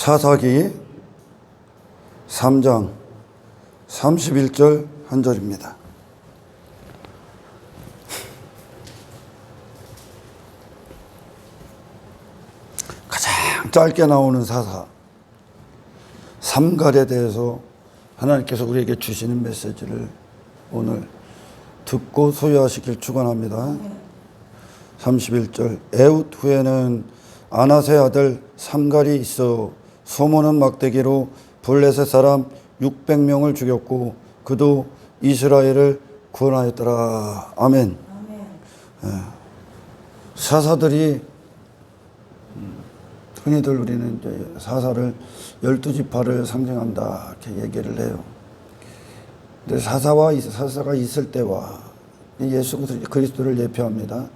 사사기 3장 31절 한 절입니다. 가장 짧게 나오는 사사 삼갈에 대해서 하나님께서 우리에게 주시는 메시지를 오늘 듣고 소유하시길 축원합니다. 31절 에훗 후에는 아나세 아들 삼갈이 있어 소모는 막대기로 블레셋 사람 600명을 죽였고 그도 이스라엘을 구원하였더라. 아멘. 사사들이 흔히들 우리는 이제 사사를 12지파를 상징한다 이렇게 얘기를 해요. 근데 사사가 있을 때와 예수 그리스도를 예표합니다.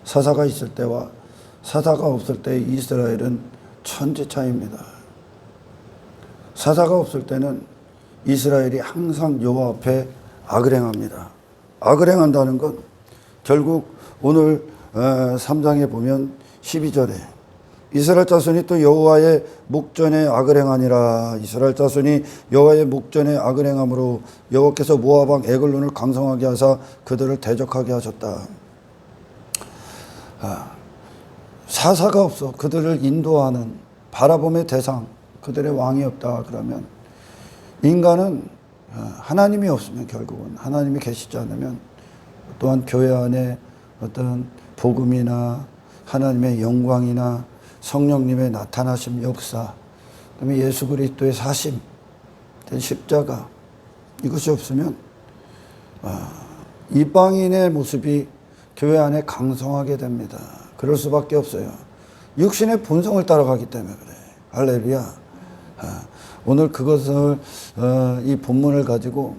사사가 있을 때와 사사가 없을 때 이스라엘은 천지 차이입니다. 사사가 없을 때는 이스라엘이 항상 여호와 앞에 악을 행합니다. 악을 행한다는 건 결국 오늘 3장에 보면 12절에 이스라엘 자손이 또 여호와의 목전에 악을 행하니라. 이스라엘 자손이 여호와의 목전에 악을 행함으로 여호와께서 모압 왕 에글론을 강성하게 하사 그들을 대적하게 하셨다. 사사가 없어 그들을 인도하는 바라봄의 대상, 그들의 왕이 없다 그러면 인간은 하나님이 없으면 결국은 하나님이 계시지 않으면 또한 교회 안에 어떤 복음이나 하나님의 영광이나 성령님의 나타나심 역사, 그다음에 예수 그리스도의 사심, 십자가 이것이 없으면 이방인의 모습이 교회 안에 강성하게 됩니다. 그럴 수밖에 없어요. 육신의 본성을 따라가기 때문에 그래. 할렐루야. 오늘 그것을 이 본문을 가지고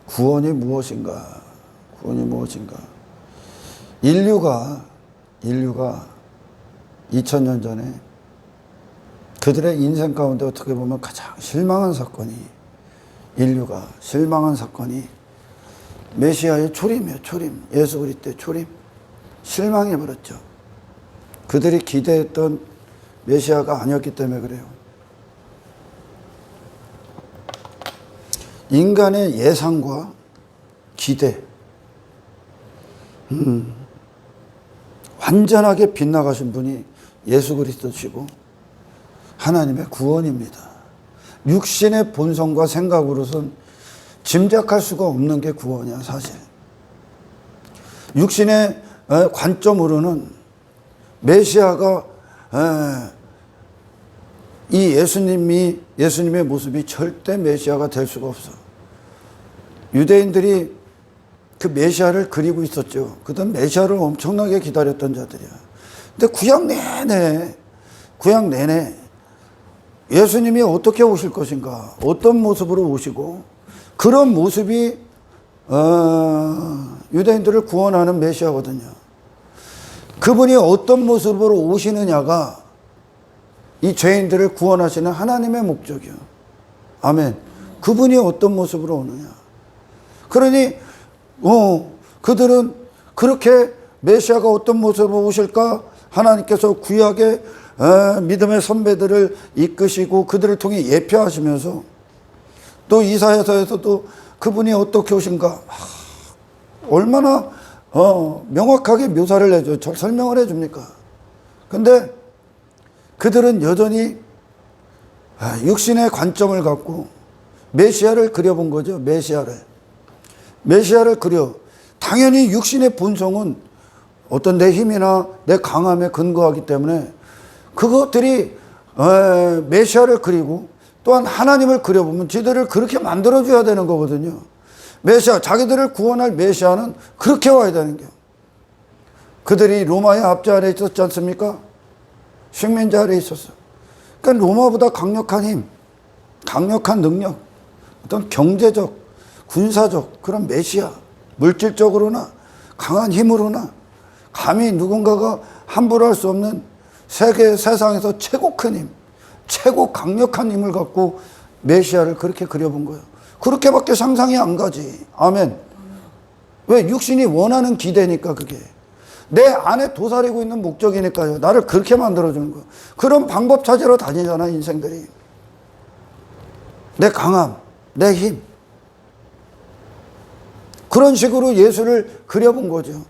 구원이 무엇인가? 인류가 2000년 전에 그들의 인생 가운데 어떻게 보면 가장 실망한 사건이 메시아의 초림이에요. 예수 그리스도의 초림. 실망해버렸죠. 그들이 기대했던 메시아가 아니었기 때문에 그래요. 인간의 예상과 기대, 완전하게 빗나가신 분이 예수 그리스도시고 하나님의 구원입니다. 육신의 본성과 생각으로선 짐작할 수가 없는 게 구원이야, 사실. 육신의 관점으로는 메시아가 이 예수님의 모습이 절대 메시아가 될 수가 없어. 유대인들이 그 메시아를 그리고 있었죠. 그다음 메시아를 엄청나게 기다렸던 자들이야. 근데 구약 내내 예수님이 어떻게 오실 것인가, 어떤 모습으로 오시고 그런 모습이 유대인들을 구원하는 메시아거든요. 그분이 어떤 모습으로 오시느냐가 이 죄인들을 구원하시는 하나님의 목적이요. 아멘. 그분이 어떤 모습으로 오느냐. 그러니 그들은 그렇게 메시아가 어떤 모습으로 오실까 하나님께서 구약의 믿음의 선배들을 이끄시고 그들을 통해 예표하시면서 또 이사야서에서도 그분이 어떻게 오신가 얼마나 명확하게 묘사를 해줘요. 설명을 해줍니까? 근데 그들은 여전히 육신의 관점을 갖고 메시아를 그려본 거죠. 메시아를 그려. 당연히 육신의 본성은 어떤 내 힘이나 내 강함에 근거하기 때문에 그것들이 메시아를 그리고 또한 하나님을 그려보면 지들을 그렇게 만들어줘야 되는 거거든요. 메시아, 자기들을 구원할 메시아는 그렇게 와야 되는 거예요. 그들이 로마의 압제 아래 있었지 않습니까? 식민지 아래 있었어. 그러니까 로마보다 강력한 힘, 강력한 능력, 어떤 경제적, 군사적 그런 메시아, 물질적으로나 강한 힘으로나 감히 누군가가 함부로 할 수 없는 세상에서 최고 큰 힘, 최고 강력한 힘을 갖고 메시아를 그렇게 그려본 거예요. 그렇게밖에 상상이 안 가지. 아멘. 왜? 육신이 원하는 기대니까 그게. 내 안에 도사리고 있는 목적이니까요. 나를 그렇게 만들어주는 거예요. 그런 방법 찾으러 다니잖아, 인생들이. 내 강함, 내 힘. 그런 식으로 예수를 그려본 거죠.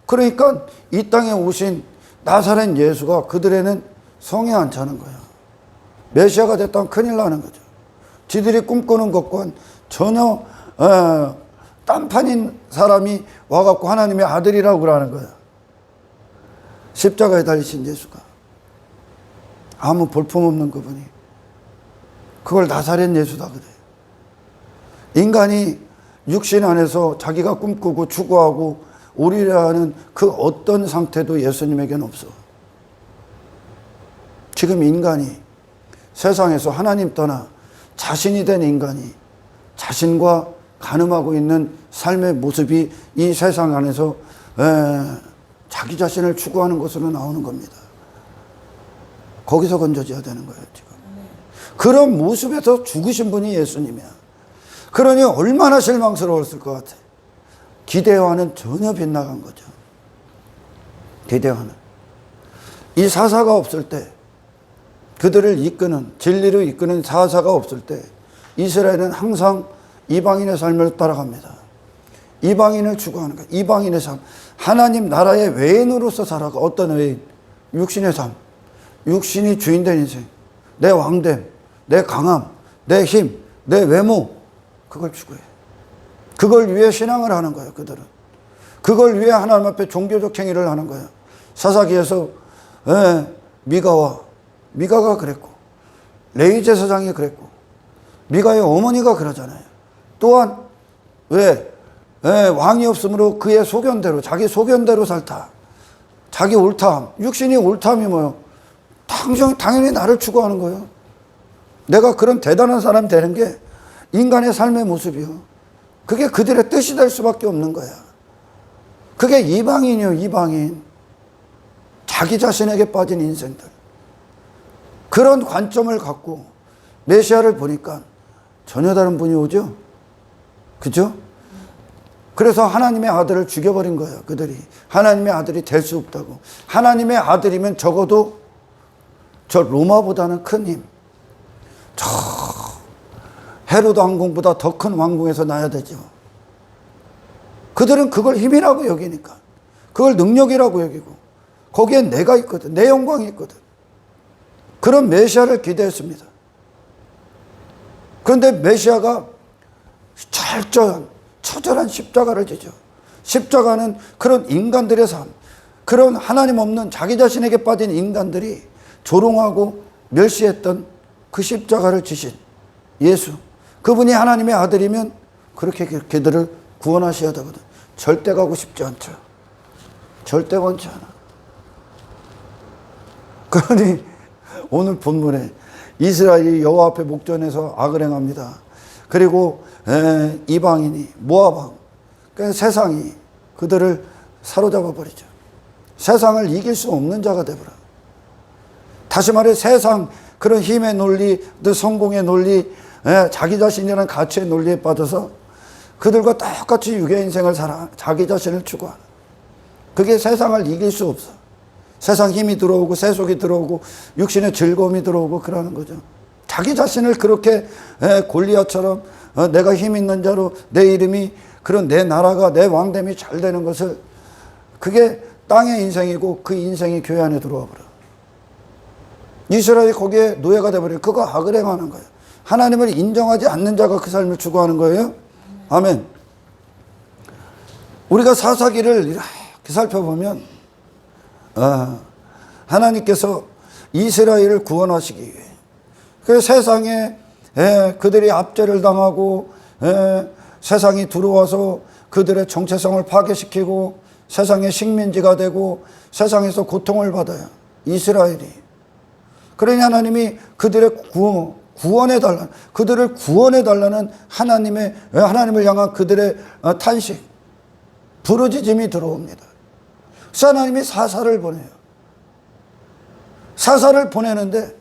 그러니까 이 땅에 오신 나사렛 예수가 그들에는 성에 안 차는 거예요. 메시아가 됐다면 큰일 나는 거죠. 지들이 꿈꾸는 것과는 전혀 딴판인 사람이 와갖고 하나님의 아들이라고 그러는 거예요. 십자가에 달리신 예수가. 아무 볼품없는 그분이. 그걸 나사렛 예수다 그래요. 인간이 육신 안에서 자기가 꿈꾸고 추구하고 오리라는 그 어떤 상태도 예수님에게는 없어. 지금 인간이 세상에서 하나님 떠나 자신이 된 인간이 자신과 가늠하고 있는 삶의 모습이 이 세상 안에서 자기 자신을 추구하는 것으로 나오는 겁니다. 거기서 건져져야 되는 거예요, 지금. 그런 모습에서 죽으신 분이 예수님이야. 그러니 얼마나 실망스러웠을 것 같아. 기대와는 전혀 빗나간 거죠. 기대와는. 이 사사가 없을 때, 그들을 이끄는, 진리로 이끄는 사사가 없을 때 이스라엘은 항상 이방인의 삶을 따라갑니다. 이방인을 추구하는 거예요. 이방인의 삶. 하나님 나라의 외인으로서 살아가. 어떤 외인? 육신의 삶. 육신이 주인된 인생. 내 왕됨, 내 강함, 내 힘, 내 외모. 그걸 추구해. 그걸 위해 신앙을 하는 거예요, 그들은. 그걸 위해 하나님 앞에 종교적 행위를 하는 거예요. 사사기에서 미가가 그랬고, 레위 제사장이 그랬고, 미가의 어머니가 그러잖아요. 또한 왜 왕이 없으므로 그의 소견대로, 자기 소견대로 살다. 자기 옳다함, 육신이 옳다함이 뭐예요? 당연히 나를 추구하는 거예요. 내가 그런 대단한 사람 되는 게 인간의 삶의 모습이요. 그게 그들의 뜻이 될 수밖에 없는 거야. 그게 이방인이요, 이방인. 자기 자신에게 빠진 인생들. 그런 관점을 갖고 메시아를 보니까 전혀 다른 분이 오죠. 그죠? 그래서 하나님의 아들을 죽여버린 거예요, 그들이. 하나님의 아들이 될 수 없다고. 하나님의 아들이면 적어도 저 로마보다는 큰 힘, 저 헤로드 왕궁보다 더 큰 왕궁에서 나야 되죠. 그들은 그걸 힘이라고 여기니까, 그걸 능력이라고 여기고, 거기엔 내가 있거든, 내 영광이 있거든. 그런 메시아를 기대했습니다. 그런데 메시아가 철저한, 처절한 십자가를 지죠. 십자가는 그런 인간들의 삶, 그런 하나님 없는 자기 자신에게 빠진 인간들이 조롱하고 멸시했던 그 십자가를 지신 예수. 그분이 하나님의 아들이면 그렇게 그들을 구원하셔야 되거든. 절대 가고 싶지 않죠. 절대 원치 않아. 그러니 오늘 본문에 이스라엘이 여호와 앞에 목전에서 악을 행합니다. 그리고 이방인이, 모압왕, 그러니까 세상이 그들을 사로잡아 버리죠. 세상을 이길 수 없는 자가 되버려. 다시 말해 세상, 그런 힘의 논리, 성공의 논리, 자기 자신이라는 가치의 논리에 빠져서 그들과 똑같이 육의 인생을 살아 자기 자신을 추구하는. 그게 세상을 이길 수 없어. 세상 힘이 들어오고 세속이 들어오고 육신의 즐거움이 들어오고 그러는 거죠. 자기 자신을 그렇게 골리앗처럼 내가 힘 있는 자로 내 이름이, 그런 내 나라가, 내 왕됨이 잘 되는 것을, 그게 땅의 인생이고 그 인생이 교회 안에 들어와 버려. 이스라엘이 거기에 노예가 돼버려요. 그거 악을 행하는 거예요. 하나님을 인정하지 않는 자가 그 삶을 추구하는 거예요. 아멘. 우리가 사사기를 이렇게 살펴보면 하나님께서 이스라엘을 구원하시기 위해, 그 세상에 그들이 압제를 당하고 세상이 들어와서 그들의 정체성을 파괴시키고 세상의 식민지가 되고 세상에서 고통을 받아요, 이스라엘이. 그러니 하나님이 그들의 구원해달라는, 그들을 구원해달라는 하나님을 향한 그들의 탄식, 부르짖음이 들어옵니다. 그래서 하나님이 사사를 보내요. 사사를 보내는데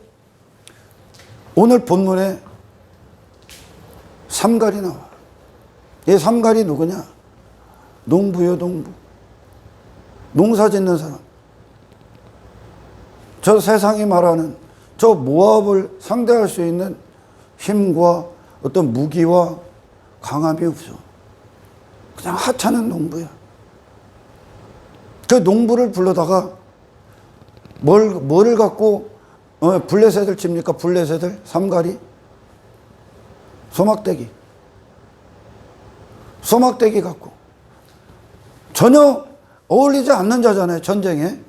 오늘 본문에 삼갈이 나와. 이 삼갈이 누구냐? 농부요, 농부. 농사 짓는 사람. 저 세상이 말하는 저 모압을 상대할 수 있는 힘과 어떤 무기와 강함이 없어. 그냥 하찮은 농부야. 그 농부를 불러다가 뭐를 갖고 블레셋을 칩니까? 블레셋을? 삼가리? 소막대기. 소막대기 갖고. 전혀 어울리지 않는 자잖아요, 전쟁에.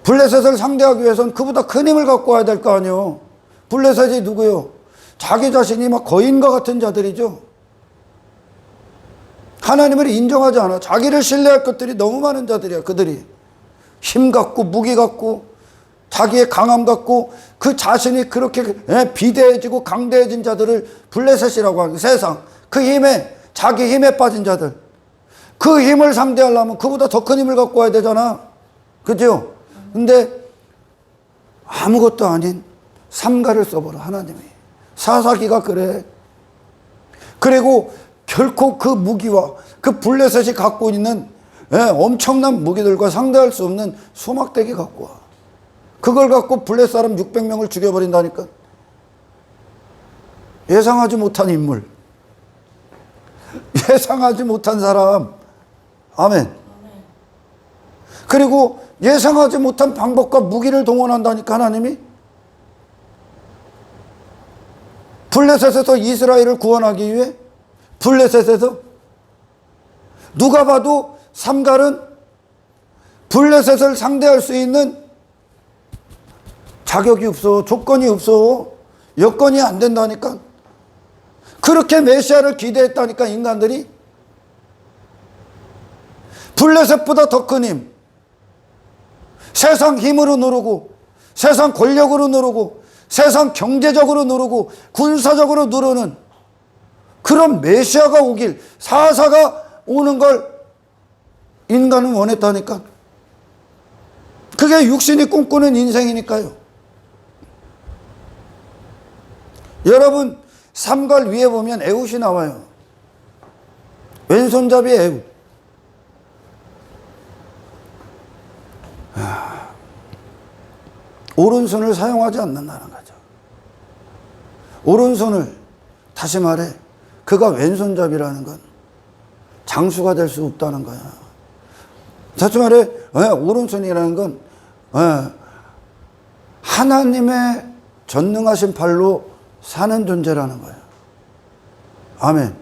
블레셋을 상대하기 위해서는 그보다 큰 힘을 갖고 와야 될 거 아니에요. 블레셋이 누구요? 자기 자신이 막 거인과 같은 자들이죠. 하나님을 인정하지 않아. 자기를 신뢰할 것들이 너무 많은 자들이야, 그들이. 힘 갖고, 무기 갖고, 자기의 강함 갖고, 그 자신이 그렇게 비대해지고 강대해진 자들을 블레셋이라고 하는 세상. 그 힘에, 자기 힘에 빠진 자들. 그 힘을 상대하려면 그보다 더 큰 힘을 갖고 와야 되잖아. 그죠? 근데 아무것도 아닌 삼가를 써버려, 하나님이. 사사기가 그래. 그리고 결코 그 무기와 그 블레셋이 갖고 있는 엄청난 무기들과 상대할 수 없는 소막대기 갖고 와. 그걸 갖고 블레셋 사람 600명을 죽여버린다니까. 예상하지 못한 인물. 예상하지 못한 사람. 아멘. 그리고 예상하지 못한 방법과 무기를 동원한다니까, 하나님이. 블레셋에서 이스라엘을 구원하기 위해, 블레셋에서 누가 봐도 삼갈은 블레셋을 상대할 수 있는 자격이 없어. 조건이 없어. 여건이 안 된다니까. 그렇게 메시아를 기대했다니까, 인간들이. 블레셋보다 더 큰 힘. 세상 힘으로 누르고, 세상 권력으로 누르고, 세상 경제적으로 누르고, 군사적으로 누르는 그런 메시아가 오길, 사사가 오는 걸 인간은 원했다니까. 그게 육신이 꿈꾸는 인생이니까요. 여러분, 삼갈 위에 보면 에훗이 나와요. 왼손잡이 에훗. 오른손을 사용하지 않는다는 거죠. 오른손을, 다시 말해, 그가 왼손잡이라는 건 장수가 될 수 없다는 거야. 다시 말해, 오른손이라는 건 하나님의 전능하신 팔로 사는 존재라는 거야. 아멘.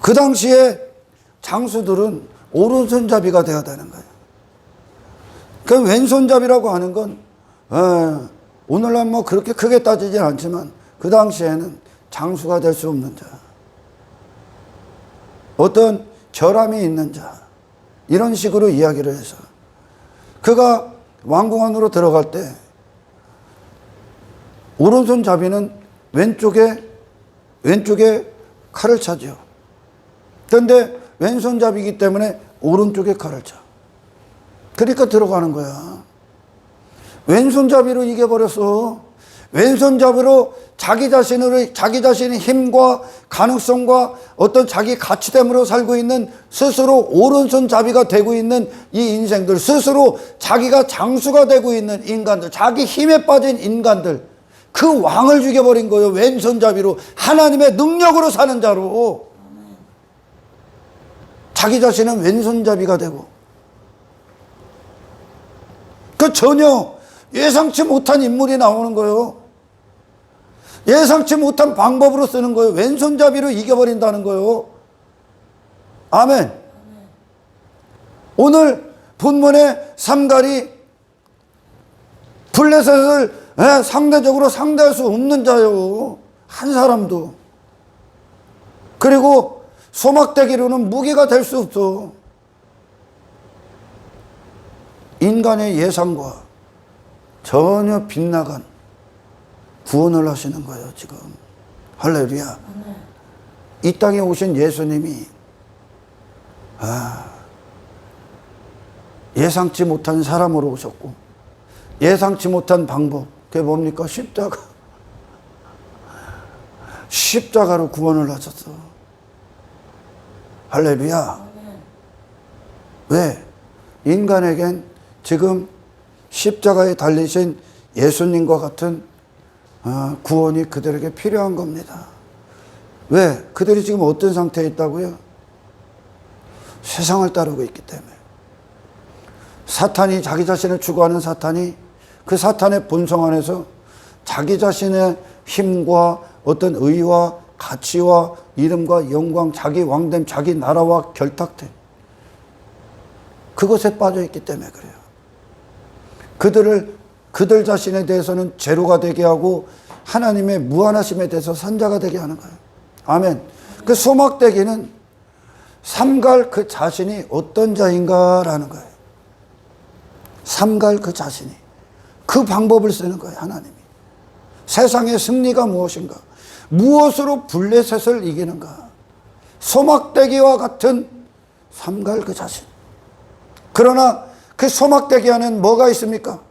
그 당시에 장수들은 오른손잡이가 되어야 되는 거예요. 그 왼손잡이라고 하는 건 오늘날 뭐 그렇게 크게 따지진 않지만 그 당시에는 장수가 될 수 없는 자, 어떤 결함이 있는 자, 이런 식으로 이야기를 해서 그가 왕궁 안으로 들어갈 때 오른손잡이는 왼쪽에 칼을 차죠. 그런데 왼손잡이기 때문에 오른쪽에 칼을 차. 그러니까 들어가는 거야. 왼손잡이로 이겨버렸어. 왼손잡이로 자기 자신의 힘과 가능성과 어떤 자기 가치됨으로 살고 있는, 스스로 오른손잡이가 되고 있는 이 인생들, 스스로 자기가 장수가 되고 있는 인간들, 자기 힘에 빠진 인간들, 그 왕을 죽여버린 거예요. 왼손잡이로, 하나님의 능력으로 사는 자로. 자기 자신은 왼손잡이가 되고, 그 전혀 예상치 못한 인물이 나오는 거예요. 예상치 못한 방법으로 쓰는 거예요. 왼손잡이로 이겨버린다는 거예요. 아멘. 오늘 본문의 삼갈이 블레셋을 상대적으로 상대할 수 없는 자요. 한 사람도. 그리고 소막대기로는 무기가 될 수 없어. 인간의 예상과 전혀 빗나간 구원을 하시는 거예요, 지금. 할렐루야. 이 땅에 오신 예수님이 예상치 못한 사람으로 오셨고, 예상치 못한 방법, 그게 뭡니까? 십자가로 구원을 하셨어. 할렐루야. 왜? 인간에겐 지금 십자가에 달리신 예수님과 같은 구원이 그들에게 필요한 겁니다. 왜? 그들이 지금 어떤 상태에 있다고요? 세상을 따르고 있기 때문에. 사탄이, 자기 자신을 추구하는 사탄이 그 사탄의 본성 안에서 자기 자신의 힘과 어떤 의와 가치와 이름과 영광, 자기 왕됨, 자기 나라와 결탁됨, 그것에 빠져 있기 때문에 그래요. 그들 자신에 대해서는 제로가 되게 하고 하나님의 무한하심에 대해서 산자가 되게 하는 거예요. 아멘. 그 소막대기는 삼갈 그 자신이 어떤 자인가라는 거예요. 삼갈 그 자신이. 그 방법을 쓰는 거예요, 하나님이. 세상의 승리가 무엇인가? 무엇으로 블레셋을 이기는가? 소막대기와 같은 삼갈 그 자신. 그러나 그 소막대기 안에는 뭐가 있습니까?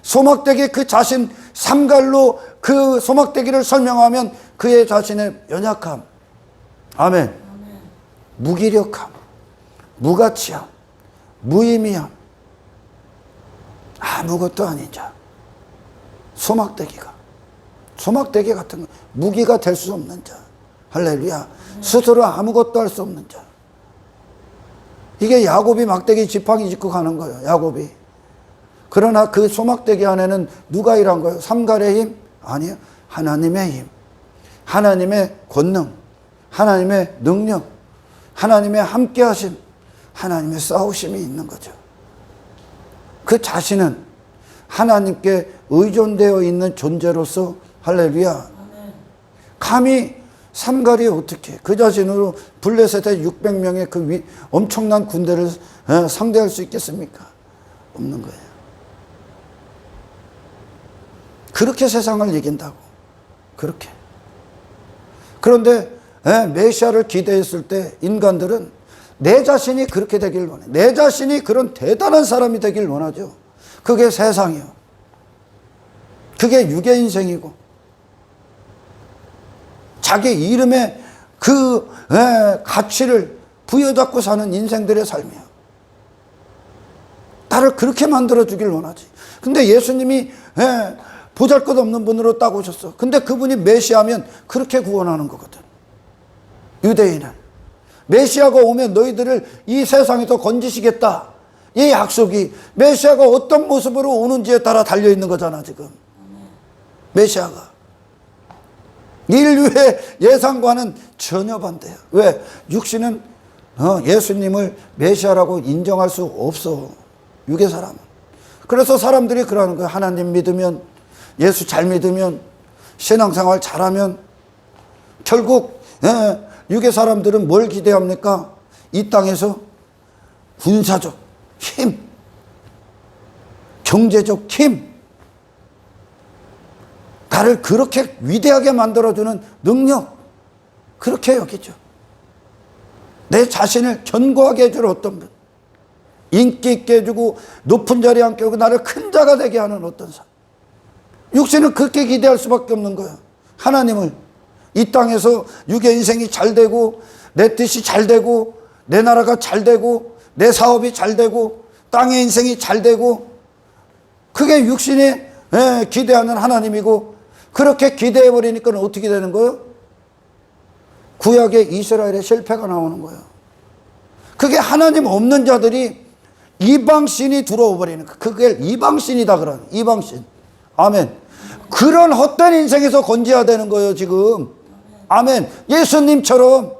소막대기 그 자신, 삼갈로 그 소막대기를 설명하면 그의 자신의 연약함, 아멘, 무기력함, 무가치함, 무의미함, 아무것도 아닌 자, 소막대기 같은 거, 무기가 될 수 없는 자, 할렐루야. 스스로 아무것도 할 수 없는 자. 이게 야곱이 막대기 지팡이 짚고 가는 거예요, 야곱이. 그러나 그 소막대기 안에는 누가 일한 거예요? 삼갈의 힘? 아니요. 하나님의 힘, 하나님의 권능, 하나님의 능력, 하나님의 함께하심, 하나님의 싸우심이 있는 거죠. 그 자신은 하나님께 의존되어 있는 존재로서, 할렐루야, 감히 삼갈이 어떻게 그 자신으로 블레셋의 600명의 그 엄청난 군대를 상대할 수 있겠습니까? 없는 거예요. 그렇게 세상을 이긴다고. 그렇게. 그런데 메시아를 기대했을 때 인간들은 내 자신이 그렇게 되길 원해. 내 자신이 그런 대단한 사람이 되길 원하죠. 그게 세상이요. 그게 육의 인생이고 자기 이름에 그 가치를 부여잡고 사는 인생들의 삶이야. 나를 그렇게 만들어주길 원하지. 근데 예수님이 보잘것없는 분으로 딱 오셨어. 근데 그분이 메시아면 그렇게 구원하는 거거든. 유대인은 메시아가 오면 너희들을 이 세상에서 건지시겠다. 이 약속이 메시아가 어떤 모습으로 오는지에 따라 달려있는 거잖아 지금. 메시아가 인류의 예상과는 전혀 반대야. 왜? 육신은 예수님을 메시아라고 인정할 수 없어, 육의 사람은. 그래서 사람들이 그러는 거야. 하나님 믿으면, 예수 잘 믿으면, 신앙생활 잘하면 결국 육의 사람들은 뭘 기대합니까? 이 땅에서 군사적 힘, 경제적 힘, 나를 그렇게 위대하게 만들어주는 능력, 그렇게 여기죠. 내 자신을 견고하게 해줄 어떤 분, 인기 있게 해주고 높은 자리에 앉게 하고 나를 큰 자가 되게 하는 어떤 사람. 육신은 그렇게 기대할 수밖에 없는 거예요. 하나님을 이 땅에서 육의 인생이 잘 되고 내 뜻이 잘 되고 내 나라가 잘 되고 내 사업이 잘 되고 땅의 인생이 잘 되고, 그게 육신이 기대하는 하나님이고, 그렇게 기대해버리니까 어떻게 되는 거예요? 구약의 이스라엘의 실패가 나오는 거예요. 그게 하나님 없는 자들이 이방신이 들어와 버리는 거예요. 그게 이방신이다 그러는, 이방신. 아멘. 그런 헛된 인생에서 건져야 되는 거예요 지금. 아멘. 예수님처럼,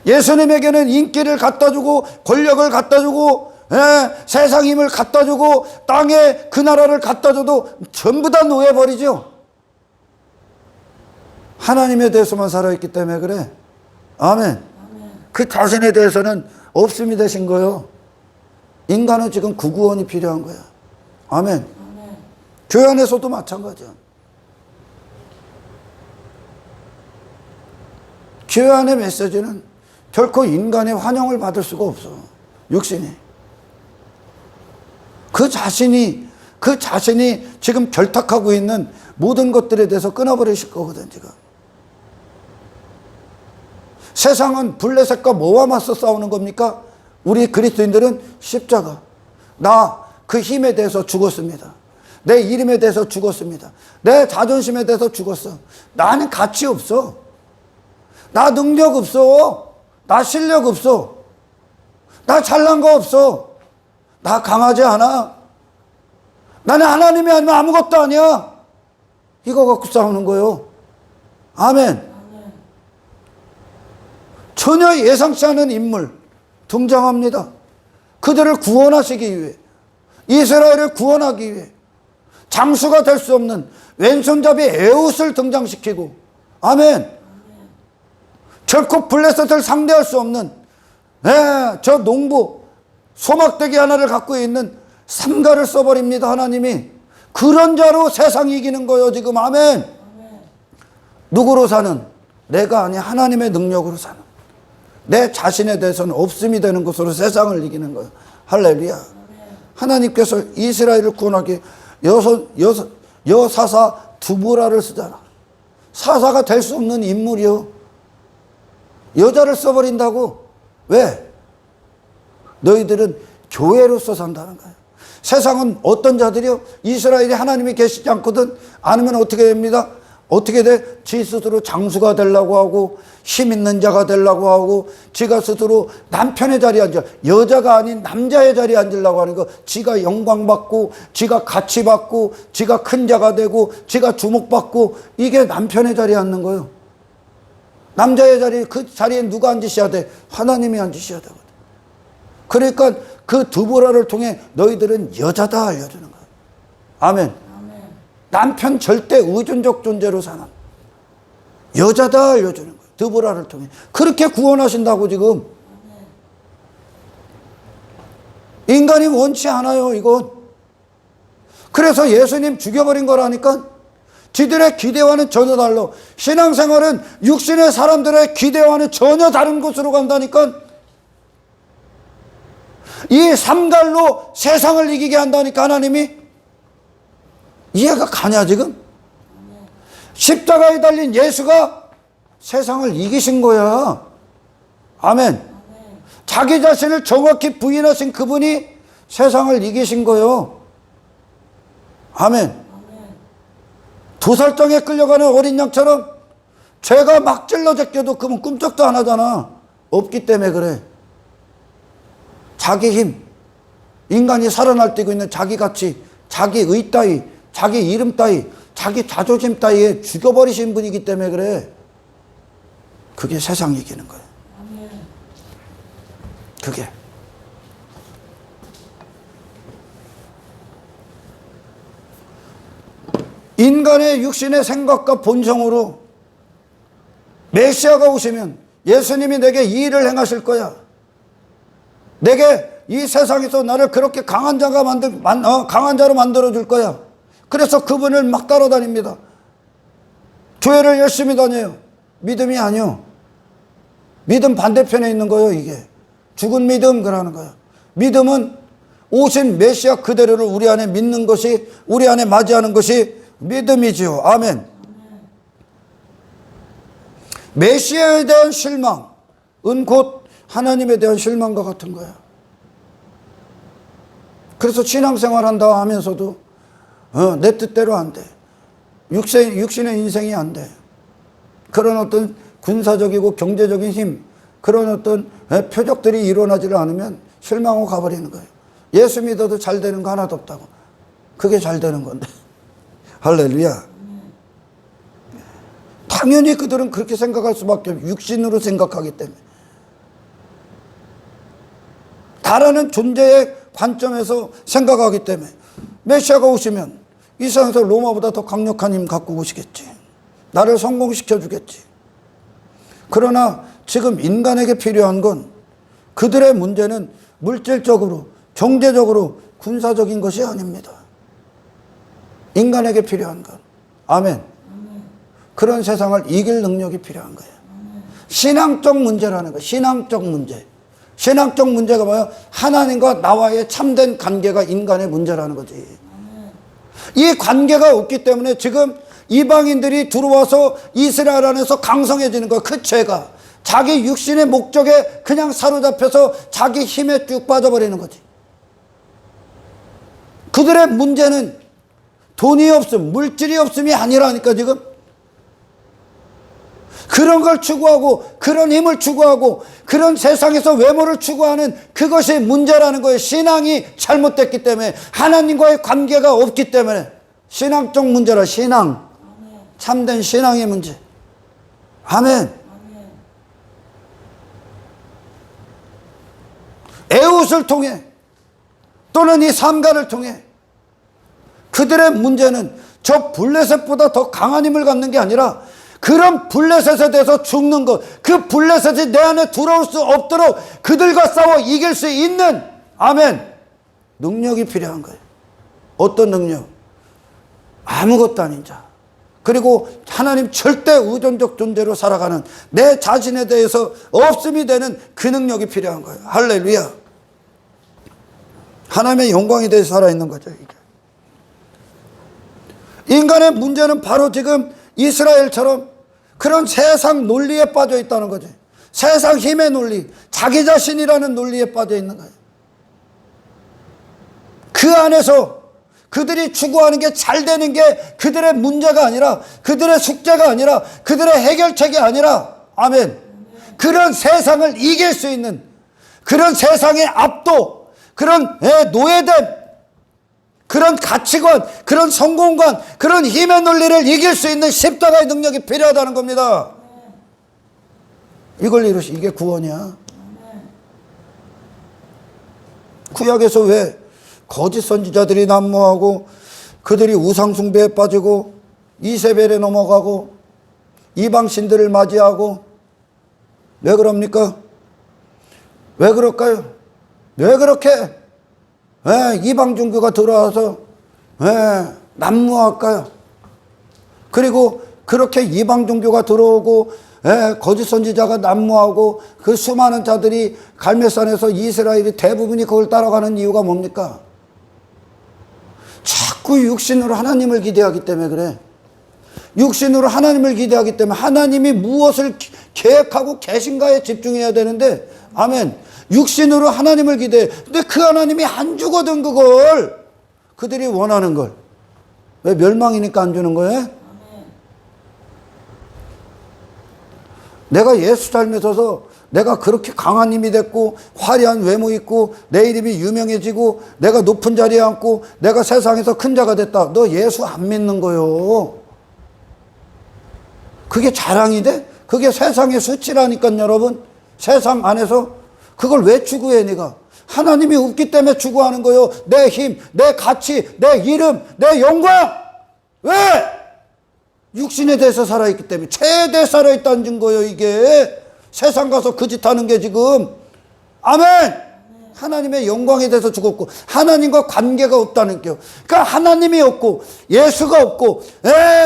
예수님에게는 인기를 갖다주고 권력을 갖다주고 세상 힘을 갖다주고 땅에 그 나라를 갖다줘도 전부 다 놓여버리죠. 하나님에 대해서만 살아있기 때문에 그래. 아멘. 그 자신에 대해서는 없음이 되신 거예요. 인간은 지금 그 구원이 필요한 거야. 아멘. 교회 안에서도 마찬가지야. 교회 안의 메시지는 결코 인간의 환영을 받을 수가 없어. 육신이. 그 자신이 지금 결탁하고 있는 모든 것들에 대해서 끊어버리실 거거든 지금. 세상은 블레셋과 뭐와 맞서 싸우는 겁니까? 우리 그리스도인들은 십자가. 나 그 힘에 대해서 죽었습니다. 내 이름에 대해서 죽었습니다. 내 자존심에 대해서 죽었어. 나는 가치 없어. 나 능력 없어. 나 실력 없어. 나 잘난 거 없어. 나 강하지 않아. 나는 하나님이 아니면 아무것도 아니야. 이거 갖고 싸우는 거예요. 아멘. 전혀 예상치 않은 인물 등장합니다. 그들을 구원하시기 위해, 이스라엘을 구원하기 위해 장수가 될 수 없는 왼손잡이 에웃을 등장시키고, 아멘. 결코 블레셋을 상대할 수 없는 저 농부 소막대기 하나를 갖고 있는 삼가를 써버립니다. 하나님이. 그런 자로 세상이 이기는 거예요 지금. 아멘. 누구로 사는? 내가 아니 하나님의 능력으로 사는, 내 자신에 대해서는 없음이 되는 것으로 세상을 이기는 거예요. 할렐루야. 하나님께서 이스라엘을 구원하기 여사사 두보라를 쓰잖아. 사사가 될 수 없는 인물이요. 여자를 써버린다고. 왜? 너희들은 교회로서 산다는 거예요. 세상은 어떤 자들이요? 이스라엘이 하나님이 계시지 않거든. 않으면 어떻게 됩니다? 어떻게 돼? 지 스스로 장수가 되려고 하고, 힘 있는 자가 되려고 하고, 지가 스스로 남편의 자리에 앉아, 여자가 아닌 남자의 자리에 앉으려고 하는 거. 지가 영광받고, 지가 가치받고, 지가 큰 자가 되고, 지가 주목받고, 이게 남편의 자리에 앉는 거예요. 남자의 자리에, 그 자리에 누가 앉으셔야 돼? 하나님이 앉으셔야 되거든. 그러니까 그 두보라를 통해 너희들은 여자다 알려주는 거예요. 아멘. 남편 절대 의존적 존재로 사는 여자다 알려주는 거예요. 드보라를 통해. 그렇게 구원하신다고 지금. 인간이 원치 않아요 이건. 그래서 예수님 죽여버린 거라니까. 지들의 기대와는 전혀 달라. 신앙생활은 육신의 사람들의 기대와는 전혀 다른 곳으로 간다니까. 이 삼갈로 세상을 이기게 한다니까 하나님이. 이해가 가냐 지금? 십자가에 달린 예수가 세상을 이기신 거야. 아멘. 자기 자신을 정확히 부인하신 그분이 세상을 이기신 거예요. 아멘. 도살장에 끌려가는 어린 양처럼 죄가 막 찔러 제껴도 그분 끔찍도 안 하잖아. 없기 때문에 그래. 자기 힘, 인간이 살아날 뛰고 있는 자기 가치, 자기 의 따위, 자기 이름 따위, 자기 자존심 따위에 죽여버리신 분이기 때문에 그래. 그게 세상 이기는 거예요. 그게. 인간의 육신의 생각과 본성으로 메시아가 오시면 예수님이 내게 이 일을 행하실 거야. 내게 이 세상에서 나를 그렇게 강한 자로 만들어 줄 거야. 그래서 그분을 막 따라다닙니다. 교회를 열심히 다녀요. 믿음이 아니요. 믿음 반대편에 있는 거예요 이게. 죽은 믿음 그러는 거예요. 믿음은 오신 메시아 그대로를 우리 안에 믿는 것이, 우리 안에 맞이하는 것이 믿음이지요. 아멘. 메시아에 대한 실망은 곧 하나님에 대한 실망과 같은 거야. 그래서 신앙생활 한다 하면서도 내 뜻대로 안 돼. 육신의 인생이 안 돼. 그런 어떤 군사적이고 경제적인 힘, 그런 어떤 표적들이 일어나지를 않으면 실망하고 가버리는 거예요. 예수 믿어도 잘 되는 거 하나도 없다고. 그게 잘 되는 건데. 할렐루야. 당연히 그들은 그렇게 생각할 수밖에 없어요. 육신으로 생각하기 때문에. 다른 존재의 관점에서 생각하기 때문에. 메시아가 오시면 이 세상에서 로마보다 더 강력한 힘 갖고 오시겠지. 나를 성공시켜 주겠지. 그러나 지금 인간에게 필요한 건, 그들의 문제는 물질적으로, 경제적으로, 군사적인 것이 아닙니다. 인간에게 필요한 건, 아멘. 그런 세상을 이길 능력이 필요한 거예요. 신앙적 문제라는 거예요. 신앙적 문제. 신앙적 문제가 뭐예요? 하나님과 나와의 참된 관계가 인간의 문제라는 거지. 이 관계가 없기 때문에 지금 이방인들이 들어와서 이스라엘 안에서 강성해지는 거예요. 그 죄가. 자기 육신의 목적에 그냥 사로잡혀서 자기 힘에 쭉 빠져버리는 거지. 그들의 문제는 돈이 없음, 물질이 없음이 아니라니까 지금. 그런 걸 추구하고 그런 힘을 추구하고 그런 세상에서 외모를 추구하는 그것이 문제라는 거예요. 신앙이 잘못됐기 때문에, 하나님과의 관계가 없기 때문에. 신앙적 문제라, 신앙. 참된 신앙의 문제. 아멘. 에웃을 통해 또는 이 삼가를 통해 그들의 문제는 저 블레셋보다 더 강한 힘을 갖는 게 아니라 그런 블레셋에 대해서 죽는 것, 그 블레셋이 내 안에 들어올 수 없도록 그들과 싸워 이길 수 있는, 아멘, 능력이 필요한 거예요. 어떤 능력? 아무것도 아닌 자, 그리고 하나님 절대 의존적 존재로 살아가는 내 자신에 대해서 없음이 되는 그 능력이 필요한 거예요. 할렐루야. 하나님의 영광에 대해서 살아있는 거죠. 이게. 인간의 문제는 바로 지금 이스라엘처럼 그런 세상 논리에 빠져 있다는 거죠. 세상 힘의 논리, 자기 자신이라는 논리에 빠져 있는 거예요. 그 안에서 그들이 추구하는 게 잘 되는 게 그들의 문제가 아니라, 그들의 숙제가 아니라, 그들의 해결책이 아니라, 아멘, 그런 세상을 이길 수 있는, 그런 세상의 압도, 그런 노예됨, 그런 가치관, 그런 성공관, 그런 힘의 논리를 이길 수 있는 십자가의 능력이 필요하다는 겁니다. 이걸 이루시, 이게 구원이야. 구약에서 왜 거짓 선지자들이 난무하고 그들이 우상숭배에 빠지고 이세벨에 넘어가고 이방신들을 맞이하고, 왜 그럽니까? 왜 그럴까요? 왜 그렇게 이방 종교가 들어와서 난무할까요? 그리고 그렇게 이방 종교가 들어오고 거짓 선지자가 난무하고 그 수많은 자들이 갈멜산에서 이스라엘이 대부분이 그걸 따라가는 이유가 뭡니까? 자꾸 육신으로 하나님을 기대하기 때문에 그래. 육신으로 하나님을 기대하기 때문에 하나님이 무엇을 계획하고 계신가에 집중해야 되는데, 아멘, 육신으로 하나님을 기대해. 근데 그 하나님이 안 주거든, 그걸. 그들이 원하는 걸. 왜? 멸망이니까 안 주는 거예요? 내가 예수 잘 믿어서 내가 그렇게 강한 힘이 됐고 화려한 외모 있고 내 이름이 유명해지고 내가 높은 자리에 앉고 내가 세상에서 큰 자가 됐다. 너 예수 안 믿는 거요. 그게 자랑이 돼? 그게 세상의 수치라니까, 여러분. 세상 안에서 그걸 왜 추구해? 네가 하나님이 없기 때문에 추구하는 거요. 내 힘, 내 가치, 내 이름, 내 영광. 왜? 육신에 대해서 살아있기 때문에. 최대 살아있다는 증거예요, 이게. 세상 가서 그 짓 하는 게 지금. 아멘. 하나님의 영광에 대해서 죽었고 하나님과 관계가 없다는 게요. 그러니까 하나님이 없고 예수가 없고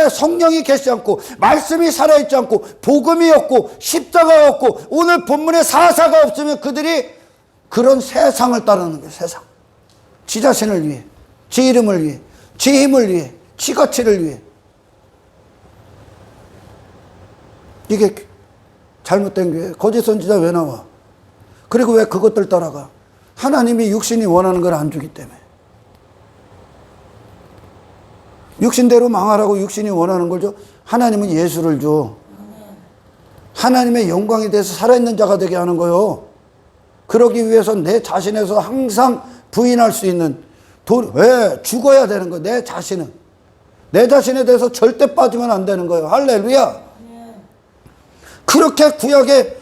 성령이 계시지 않고 말씀이 살아있지 않고 복음이 없고 십자가가 없고 오늘 본문에 사사가 없으면 그들이 그런 세상을 따르는 거예요. 세상. 지 자신을 위해, 지 이름을 위해, 지 힘을 위해, 지 가치를 위해. 이게 잘못된 교회. 거짓 선지자 왜 나와? 그리고 왜 그것들 따라가? 하나님이 육신이 원하는 걸 안 주기 때문에. 육신대로 망하라고 육신이 원하는 걸 줘. 하나님은 예수를 줘. 하나님의 영광에 대해서 살아있는 자가 되게 하는 거요. 그러기 위해서 내 자신에서 항상 부인할 수 있는, 왜? 죽어야 되는 거예요. 내 자신은. 내 자신에 대해서 절대 빠지면 안 되는 거예요. 할렐루야. 그렇게 구약에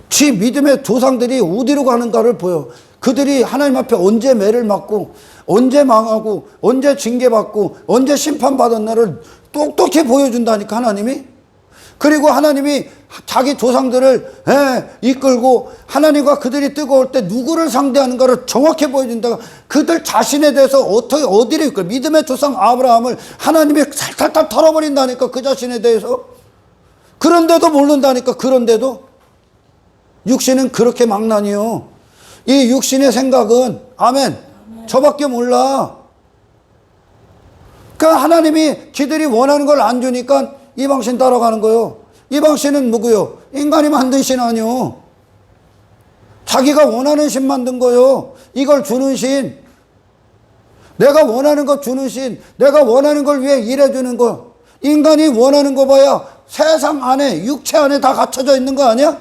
지 믿음의 조상들이 어디로 가는가를 보여. 그들이 하나님 앞에 언제 매를 맞고 언제 망하고 언제 징계받고 언제 심판받은 날을 똑똑히 보여준다니까, 하나님이. 그리고 하나님이 자기 조상들을 이끌고 하나님과 그들이 뜨거울 때 누구를 상대하는가를 정확히 보여준다가 그들 자신에 대해서 어떻게 어디를 이끌어. 믿음의 조상 아브라함을 하나님이 살탈탈 털어버린다니까, 그 자신에 대해서. 그런데도 모른다니까. 그런데도 육신은 그렇게 망나니요. 이 육신의 생각은, 아멘, 저밖에 몰라. 그러니까 하나님이 지들이 원하는 걸 안 주니까 이방신 따라가는 거요. 이방신은 누구요? 인간이 만든 신 아니요. 자기가 원하는 신 만든 거요. 이걸 주는 신. 내가 원하는 거 주는 신. 내가 원하는 걸 위해 일해주는 거. 인간이 원하는 거 봐야 세상 안에, 육체 안에 다 갖춰져 있는 거 아니야?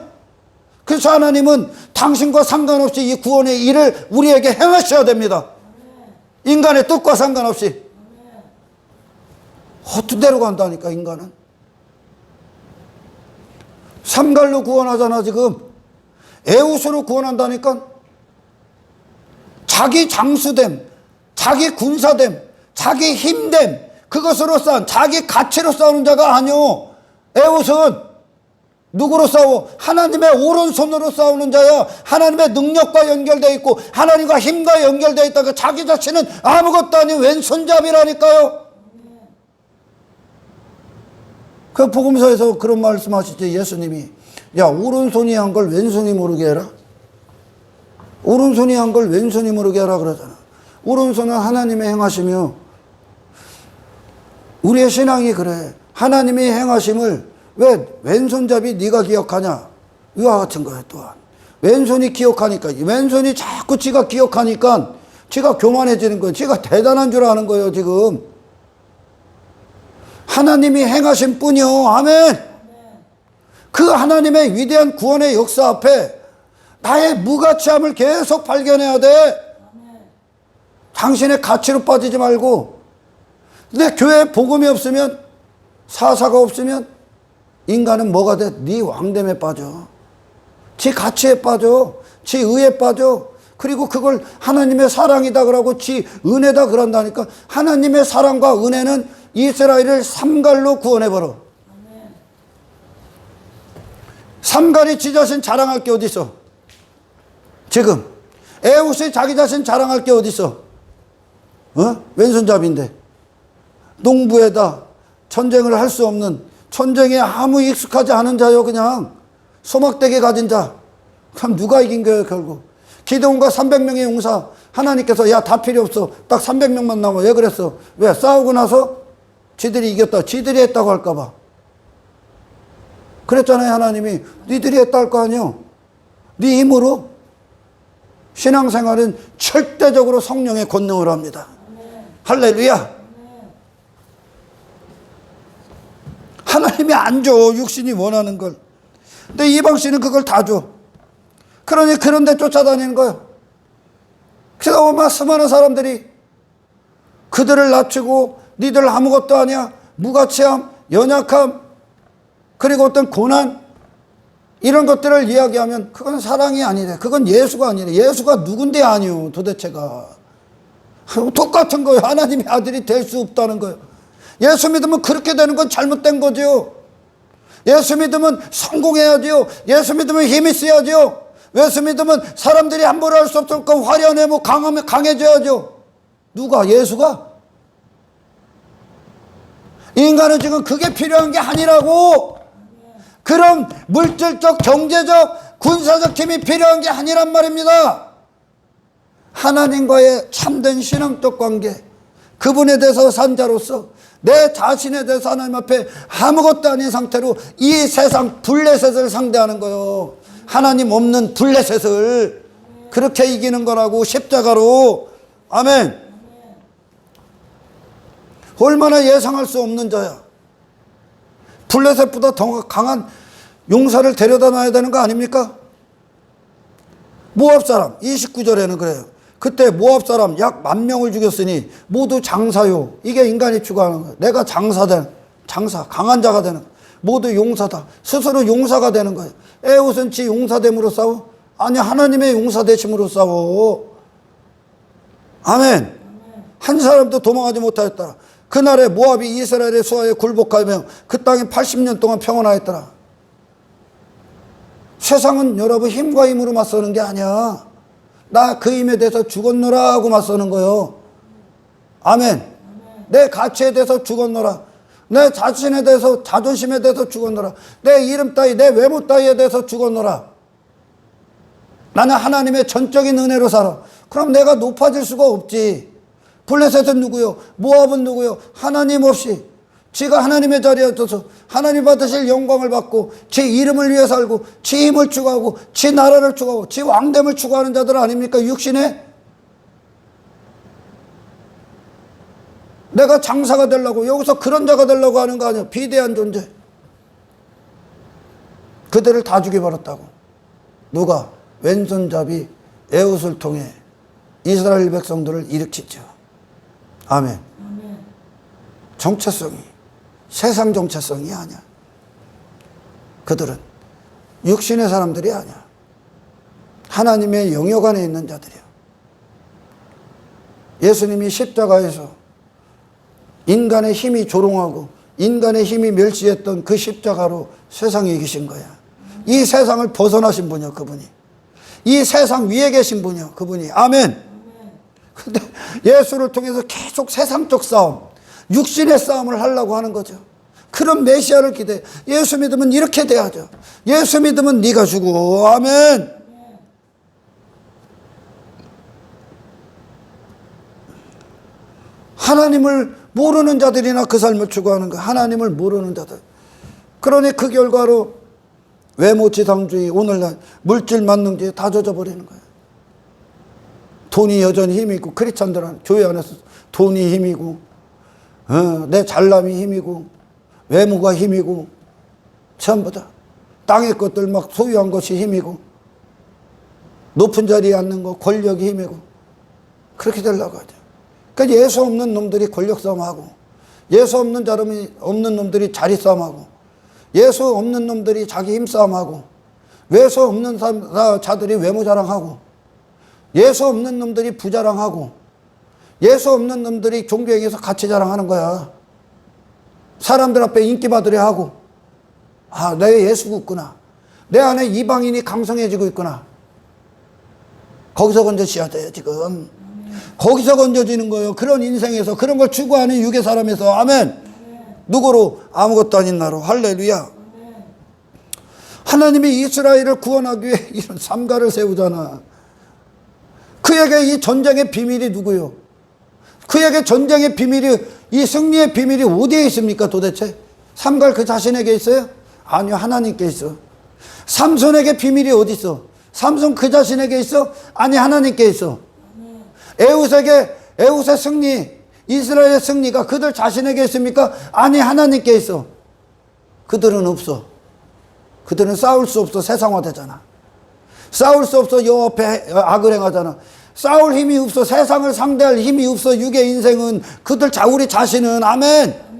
그래서 하나님은 당신과 상관없이 이 구원의 일을 우리에게 행하셔야 됩니다. 인간의 뜻과 상관없이. 허투 대로 간다니까, 인간은. 삼갈로 구원하잖아, 지금. 에웃으로 구원한다니까. 자기 장수됨, 자기 군사됨, 자기 힘됨, 그것으로 싸운, 자기 가치로 싸우는 자가 아니오. 에웃은 누구로 싸워? 하나님의 오른손으로 싸우는 자야. 하나님의 능력과 연결되어 있고 하나님과 힘과 연결되어 있다가 자기 자신은 아무것도 아닌 왼손잡이라니까요. 그 복음서에서 그런 말씀하시죠. 예수님이, 야, 오른손이 한 걸 왼손이 모르게 해라. 오른손이 한 걸 왼손이 모르게 하라 그러잖아. 오른손은 하나님의 행하시며, 우리의 신앙이 그래. 하나님이 행하심을 왜 왼손잡이 네가 기억하냐? 이와 같은 거예요. 또한 왼손이 기억하니까, 왼손이 자꾸 지가 기억하니까 지가 교만해지는 거예요. 지가 대단한 줄 아는 거예요. 지금 하나님이 행하신 뿐이요. 아멘. 그 하나님의 위대한 구원의 역사 앞에 나의 무가치함을 계속 발견해야 돼. 당신의 가치로 빠지지 말고. 근데 교회에 복음이 없으면, 사사가 없으면 인간은 뭐가 돼? 네 왕됨에 빠져. 지 가치에 빠져. 지 의에 빠져. 그리고 그걸 하나님의 사랑이다 그러고 지 은혜다 그런다니까. 하나님의 사랑과 은혜는 이스라엘을 삼갈로 구원해버려. 삼갈이 지 자신 자랑할 게 어딨어? 지금 에웃이 자기 자신 자랑할 게 어딨어? 왼손잡이인데 농부에다 전쟁을 할 수 없는, 전쟁에 아무 익숙하지 않은 자요. 그냥 소막대기 가진 자. 그럼 누가 이긴 거예요 결국? 기드온과 300명의 용사, 하나님께서 야, 다 필요 없어, 딱 300명만 남아. 왜 그랬어? 왜? 싸우고 나서 지들이 이겼다, 지들이 했다고 할까 봐. 그랬잖아요. 하나님이 니들이 했다 할 거 아니요. 네 힘으로. 신앙생활은 절대적으로 성령의 권능을 합니다. 할렐루야. 하나님이 안 줘, 육신이 원하는 걸. 근데 이방신은 그걸 다 줘. 그러니 그런 데 쫓아다니는 거예요. 그래서 막 수많은 사람들이 그들을 낮추고 니들 아무것도 아니야, 무가치함, 연약함, 그리고 어떤 고난, 이런 것들을 이야기하면 그건 사랑이 아니래. 그건 예수가 아니래. 예수가 누군데 아니요 도대체가. 똑같은 거예요. 하나님의 아들이 될 수 없다는 거예요. 예수 믿으면 그렇게 되는 건 잘못된 거죠. 예수 믿으면 성공해야죠. 예수 믿으면 힘이 쓰야죠. 예수 믿으면 사람들이 함부로 할 수 없도록 화려한 외모 강해져야죠. 누가? 예수가? 인간은 지금 그게 필요한 게 아니라고. 그런 물질적, 경제적, 군사적 힘이 필요한 게 아니란 말입니다. 하나님과의 참된 신앙적 관계, 그분에 대해서 산 자로서 내 자신에 대해서 하나님 앞에 아무것도 아닌 상태로 이 세상 블레셋을 상대하는 거요. 하나님 없는 블레셋을 그렇게 이기는 거라고, 십자가로. 아멘. 얼마나 예상할 수 없는 자야. 블레셋보다 더 강한 용사를 데려다 놔야 되는 거 아닙니까? 모압 사람 29절에는 그래요. 그때 모압 사람 약 10,000명을 죽였으니 모두 장사요. 이게 인간이 추구하는 거예요. 내가 장사된, 장사, 강한 자가 되는 거예요. 모두 용사다. 스스로 용사가 되는 거예요. 에웃은 지 용사됨으로 싸워? 아니, 하나님의 용사되심으로 싸워. 아멘. 한 사람도 도망하지 못하였더라. 그날에 모압이 이스라엘의 수하에 굴복하며 그 땅이 80년 동안 평온하였더라. 세상은 여러분 힘과 힘으로 맞서는 게 아니야. 나 그 힘에 대해서 죽었노라 하고 맞서는 거요. 아멘. 내 가치에 대해서 죽었노라. 내 자신에 대해서, 자존심에 대해서 죽었노라. 내 이름 따위, 내 외모 따위에 대해서 죽었노라. 나는 하나님의 전적인 은혜로 살아. 그럼 내가 높아질 수가 없지. 블레셋은 누구요? 모압은 누구요? 하나님 없이 지가 하나님의 자리에 앉아서 하나님 받으실 영광을 받고 지 이름을 위해 살고 지 힘을 추구하고 지 나라를 추구하고 지 왕됨을 추구하는 자들 아닙니까? 육신에 내가 장사가 되려고 여기서 그런 자가 되려고 하는 거 아니야. 비대한 존재. 그들을 다 죽여버렸다고. 누가? 왼손잡이 에훗을 통해 이스라엘 백성들을 일으키죠. 아멘. 정체성이 세상 정체성이 아니야. 그들은 육신의 사람들이 아니야. 하나님의 영역 안에 있는 자들이야. 예수님이 십자가에서 인간의 힘이 조롱하고 인간의 힘이 멸시했던 그 십자가로 세상에 계신 거야. 이 세상을 벗어나신 분이야, 그분이. 이 세상 위에 계신 분이야, 그분이. 아멘. 근데 예수를 통해서 계속 세상적 싸움, 육신의 싸움을 하려고 하는 거죠. 그런 메시아를 기대해. 예수 믿으면 이렇게 돼야죠. 예수 믿으면 네가 주고. 아멘. 하나님을 모르는 자들이나 그 삶을 추구하는 거야. 하나님을 모르는 자들. 그러니 그 결과로 외모지상주의, 오늘날 물질 만능주의 다 젖어버리는 거예요. 돈이 여전히 힘이 있고, 크리스찬들은 교회 안에서 돈이 힘이고, 내 잘남이 힘이고, 외모가 힘이고, 전부 다 땅의 것들 막 소유한 것이 힘이고, 높은 자리에 앉는 거, 권력이 힘이고, 그렇게 되려고 하죠. 그러니까 예수 없는 놈들이 권력 싸움하고, 예수 없는 사람이 없는 놈들이 자리 싸움하고, 예수 없는 놈들이 자기 힘 싸움하고, 예수 없는 자들이 외모 자랑하고, 예수 없는 놈들이 부자랑하고, 예수 없는 놈들이 종교행위에서 가치 자랑하는 거야. 사람들 앞에 인기 받으려 하고, 아, 내 예수가 있구나. 내 안에 이방인이 강성해지고 있구나. 거기서 건져져야 돼, 지금. 거기서 건져지는 거예요. 그런 인생에서, 그런 걸 추구하는 유괴 사람에서. 아멘. 누구로? 아무것도 아닌 나로. 할렐루야. 하나님이 이스라엘을 구원하기 위해 이런 삼가를 세우잖아. 그에게 이 전쟁의 비밀이 누구요? 그에게 전쟁의 비밀이, 이 승리의 비밀이 어디에 있습니까 도대체? 삼갈 그 자신에게 있어요? 아니요, 하나님께 있어. 삼손에게 비밀이 어디 있어? 삼손 그 자신에게 있어? 아니, 하나님께 있어. 에훗의 승리, 이스라엘의 승리가 그들 자신에게 있습니까? 아니, 하나님께 있어. 그들은 없어. 그들은 싸울 수 없어. 세상화되잖아. 싸울 수 없어. 여호와 앞에 악을 행하잖아. 싸울 힘이 없어. 세상을 상대할 힘이 없어. 육의 인생은, 그들 우리 자신은. 아멘.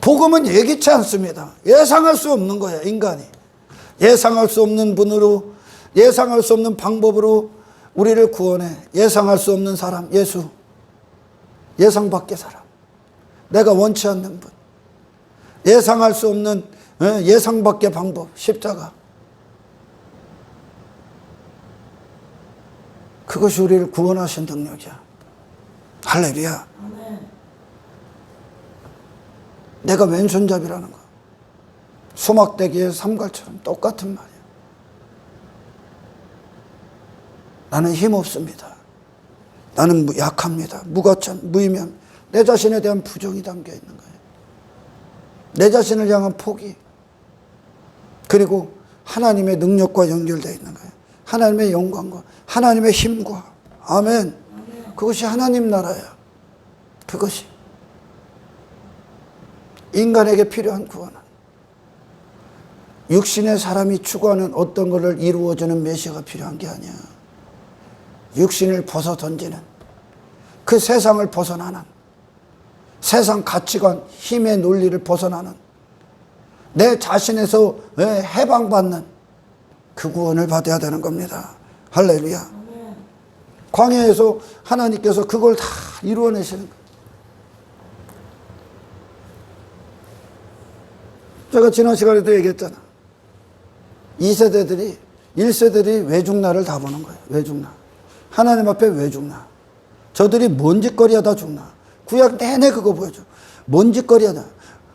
복음은 예기치 않습니다. 예상할 수 없는 거야, 인간이. 예상할 수 없는 분으로, 예상할 수 없는 방법으로 우리를 구원해. 예상할 수 없는 사람, 예수. 예상 밖의 사람. 내가 원치 않는 분. 예상할 수 없는 예상 밖의 방법, 십자가. 그것이 우리를 구원하신 능력이야. 할렐루야. 내가 왼손잡이라는 거. 소막대기의 삼갈처럼 똑같은 말이야. 나는 힘없습니다. 나는 약합니다. 무거참, 무의미함. 내 자신에 대한 부정이 담겨 있는 거예요. 내 자신을 향한 포기. 그리고 하나님의 능력과 연결되어 있는 거예요. 하나님의 영광과 하나님의 힘과. 아멘. 그것이 하나님 나라야. 그것이 인간에게 필요한 구원은 육신의 사람이 추구하는 어떤 것을 이루어주는 메시아가 필요한 게 아니야. 육신을 벗어 던지는, 그 세상을 벗어나는, 세상 가치관, 힘의 논리를 벗어나는, 내 자신에서 해방받는 그 구원을 받아야 되는 겁니다. 할렐루야. 광야에서 하나님께서 그걸 다 이루어내시는 거예요. 제가 지난 시간에도 얘기했잖아. 2세대들이, 1세들이 외죽나를 다 보는 거예요. 외죽나. 하나님 앞에 외죽나. 저들이 뭔 짓거리 하다 죽나. 구약 내내 그거 보여줘. 뭔 짓거리 하다.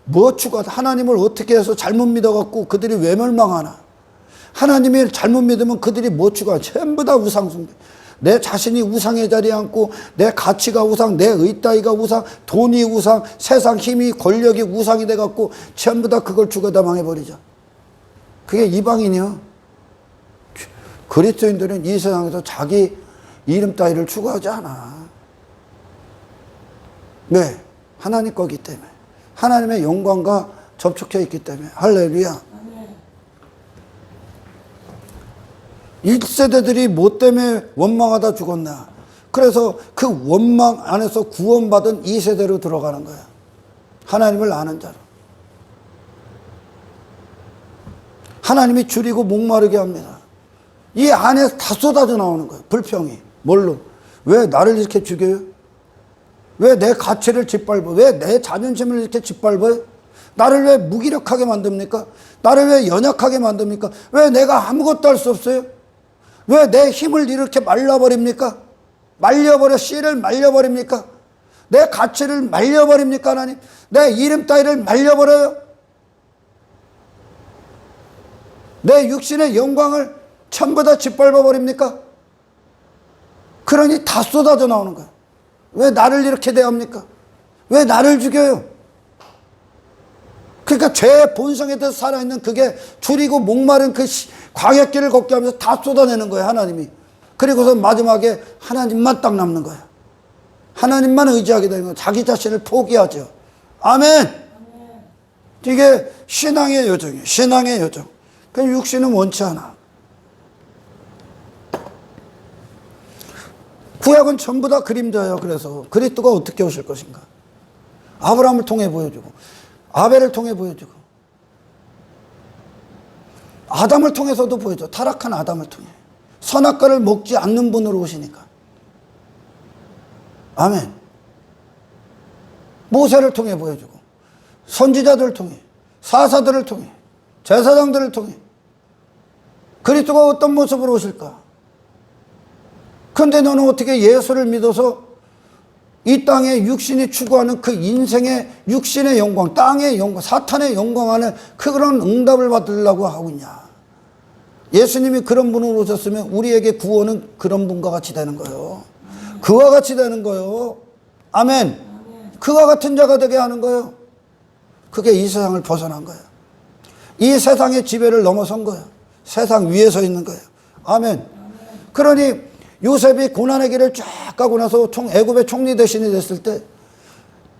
뭐 추구하다. 하나님을 어떻게 해서 잘못 믿어갖고 그들이 왜 멸망하나. 하나님을 잘못 믿으면 그들이 못 죽어요. 전부 다 우상숭배. 내 자신이 우상의 자리에 앉고 내 가치가 우상, 내 의따위가 우상, 돈이 우상, 세상 힘이 권력이 우상이 돼갖고 전부 다 그걸 죽여다 망해버리죠. 그게 이방인이요. 그리스도인들은 이 세상에서 자기 이름 따위를 추구하지 않아. 왜? 하나님 거기 때문에. 하나님의 영광과 접촉해 있기 때문에. 할렐루야. 1세대들이 뭐 때문에 원망하다 죽었나. 그래서 그 원망 안에서 구원받은 2세대로 들어가는 거야. 하나님을 아는 자로. 하나님이 줄이고 목마르게 합니다. 이 안에 다 쏟아져 나오는 거예요. 불평이. 뭘로? 왜 나를 이렇게 죽여요? 왜 내 가치를 짓밟아? 왜 내 자존심을 이렇게 짓밟아요? 나를 왜 무기력하게 만듭니까? 나를 왜 연약하게 만듭니까? 왜 내가 아무것도 할 수 없어요? 왜 내 힘을 이렇게 말려버립니까? 말려버려, 씨를 말려버립니까? 내 가치를 말려버립니까, 하나님? 내 이름 따위를 말려버려요? 내 육신의 영광을 전부 다 짓밟아버립니까? 그러니 다 쏟아져 나오는 거야. 왜 나를 이렇게 대합니까? 왜 나를 죽여요? 그러니까 죄의 본성에 대해서 살아있는 그게 줄이고 목마른 그 광야길을 걷게 하면서 다 쏟아내는 거예요, 하나님이. 그리고서 마지막에 하나님만 딱 남는 거예요. 하나님만 의지하게 되는 거예요. 자기 자신을 포기하죠. 아멘. 이게 신앙의 여정이에요. 신앙의 여정. 그 육신은 원치 않아. 구약은 전부 다 그림자예요. 그래서 그리스도가 어떻게 오실 것인가. 아브라함을 통해 보여주고 아벨을 통해 보여주고 아담을 통해서도 보여줘. 타락한 아담을 통해. 선악과를 먹지 않는 분으로 오시니까. 아멘. 모세를 통해 보여주고 선지자들을 통해 사사들을 통해 제사장들을 통해 그리스도가 어떤 모습으로 오실까? 그런데 너는 어떻게 예수를 믿어서 이 땅에 육신이 추구하는 그 인생의 육신의 영광, 땅의 영광, 사탄의 영광 안에 그런 응답을 받으려고 하고 있냐. 예수님이 그런 분으로 오셨으면 우리에게 구원은 그런 분과 같이 되는 거예요. 그와 같이 되는 거예요. 아멘. 그와 같은 자가 되게 하는 거예요. 그게 이 세상을 벗어난 거예요. 이 세상의 지배를 넘어선 거예요. 세상 위에 서 있는 거예요. 아멘. 그러니 요셉이 고난의 길을 쫙 가고 나서 애굽의 총리 대신이 됐을 때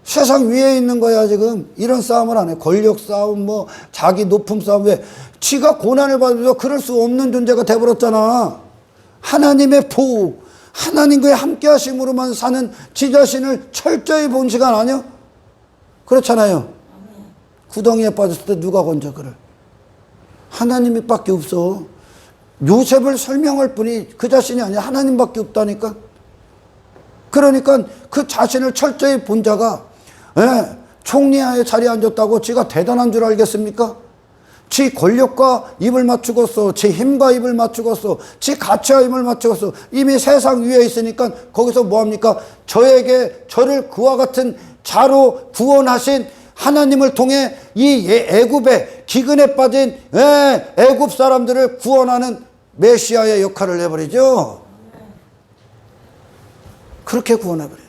세상 위에 있는 거야. 지금 이런 싸움을 안 해. 권력 싸움, 뭐 자기 높음 싸움. 왜? 지가 고난을 받으면서 그럴 수 없는 존재가 돼버렸잖아. 하나님의 보호, 하나님과의 함께 하심으로만 사는 지 자신을 철저히 본 시간 아니야? 그렇잖아요. 구덩이에 빠졌을 때 누가 건져 그를? 하나님이 밖에 없어. 요셉을 설명할 분이 그 자신이 아니라 하나님밖에 없다니까. 그러니까 그 자신을 철저히 본 자가 총리하에 자리에 앉았다고 지가 대단한 줄 알겠습니까? 지 권력과 입을 맞추겠어. 지 힘과 입을 맞추겠어. 지 가치와 입을 맞추겠어. 이미 세상 위에 있으니까 거기서 뭐합니까? 저를 그와 같은 자로 구원하신 하나님을 통해 이 애굽의 기근에 빠진 애굽 사람들을 구원하는 메시아의 역할을 해버리죠. 그렇게 구원해버려요.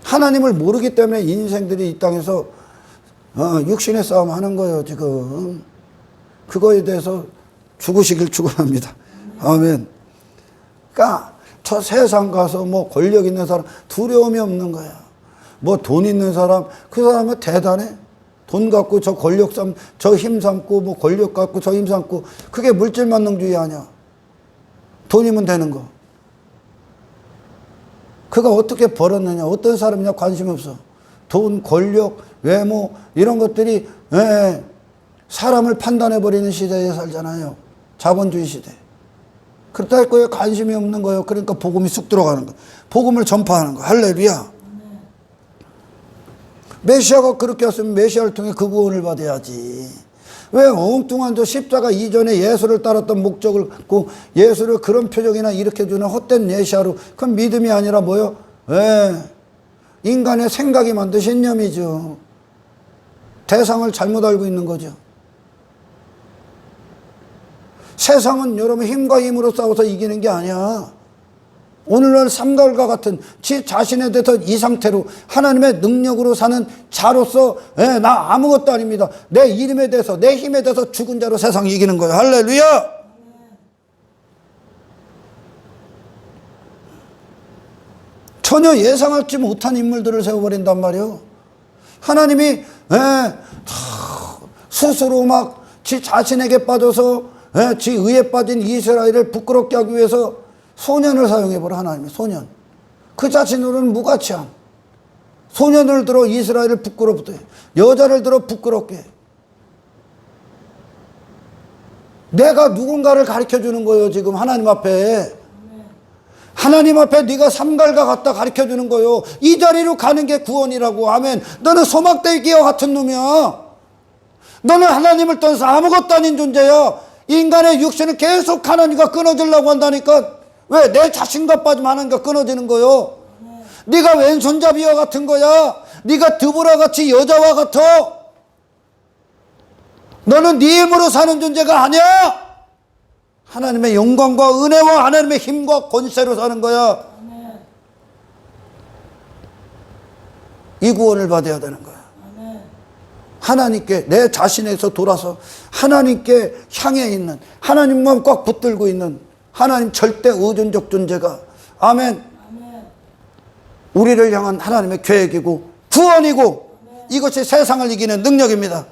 하나님을 모르기 때문에 인생들이 이 땅에서 육신의 싸움 하는 거예요. 지금 그거에 대해서 죽으시길 축원합니다. 아멘. 그러니까 저 세상 가서 뭐 권력 있는 사람 두려움이 없는 거야. 뭐 돈 있는 사람, 그 사람은 대단해. 돈 갖고 저 권력 삼, 저 힘 삼고, 뭐 권력 갖고 저 힘 삼고, 그게 물질 만능주의 아니야. 돈이면 되는 거. 그가 어떻게 벌었느냐, 어떤 사람이냐 관심 없어. 돈, 권력, 외모, 이런 것들이 사람을 판단해버리는 시대에 살잖아요. 자본주의 시대. 그렇다 할 거에 관심이 없는 거예요. 그러니까 복음이 쑥 들어가는 거. 복음을 전파하는 거. 할렐루야. 메시아가 그렇게 했으면 메시아를 통해 그 구원을 받아야지. 왜 엉뚱한 저 십자가 이전에 예수를 따랐던 목적을 갖고 예수를 그런 표정이나 일으켜주는 헛된 메시아로, 그건 믿음이 아니라 뭐요? 인간의 생각이 만든 신념이죠. 대상을 잘못 알고 있는 거죠. 세상은 여러분 힘과 힘으로 싸워서 이기는 게 아니야. 오늘날 삼갈과 같은 지 자신에 대해서 이 상태로 하나님의 능력으로 사는 자로서 나 아무것도 아닙니다. 내 이름에 대해서 내 힘에 대해서 죽은 자로 세상 이기는 거예요. 할렐루야. 전혀 예상하지 못한 인물들을 세워버린단 말이에요. 하나님이 스스로 막 지 자신에게 빠져서 지 의에 빠진 이스라엘을 부끄럽게 하기 위해서 소년을 사용해버려. 하나님이 소년. 그 자신으로는 무가치한 소년을 들어 이스라엘을 부끄럽게 해. 여자를 들어 부끄럽게 해. 내가 누군가를 가르쳐주는 거예요. 지금 하나님 앞에. 하나님 앞에 네가 삼갈과 같다 가르쳐주는 거예요. 이 자리로 가는 게 구원이라고. 아멘. 너는 소막대기와 같은 놈이야. 너는 하나님을 떠나서 아무것도 아닌 존재야. 인간의 육신은 계속 하나님과 끊어지려고 한다니까. 왜? 내 자신과 빠지면 하나님과 끊어지는 거요. 네가 왼손잡이와 같은 거야. 네가 드보라 같이 여자와 같아. 너는 네 힘으로 사는 존재가 아니야. 하나님의 영광과 은혜와 하나님의 힘과 권세로 사는 거야. 이 구원을 받아야 되는 거야. 하나님께 내 자신에서 돌아서 하나님께 향해 있는, 하나님만 꽉 붙들고 있는 하나님 절대 의존적 존재가, 아멘, 우리를 향한 하나님의 계획이고 구원이고 이것이 세상을 이기는 능력입니다.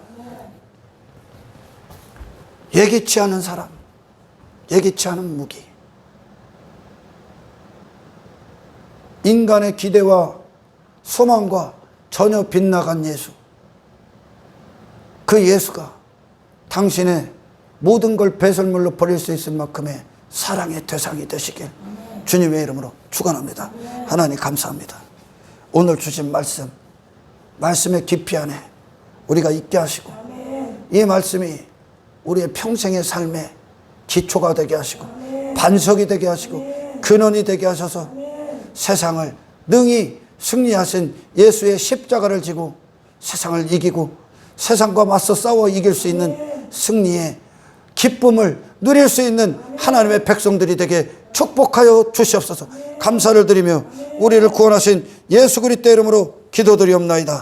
예기치 않은 사람, 예기치 않은 무기, 인간의 기대와 소망과 전혀 빗나간 예수, 그 예수가 당신의 모든 걸 배설물로 버릴 수 있을 만큼의 사랑의 대상이 되시길 주님의 이름으로 축원합니다. 하나님 감사합니다. 오늘 주신 말씀의 깊이 안에 우리가 있게 하시고 이 말씀이 우리의 평생의 삶의 기초가 되게 하시고 반석이 되게 하시고 근원이 되게 하셔서 세상을 능히 승리하신 예수의 십자가를 지고 세상을 이기고 세상과 맞서 싸워 이길 수 있는 승리의 기쁨을 누릴 수 있는 하나님의 백성들이 되게 축복하여 주시옵소서. 감사를 드리며 우리를 구원하신 예수 그리스도의 이름으로 기도드리옵나이다.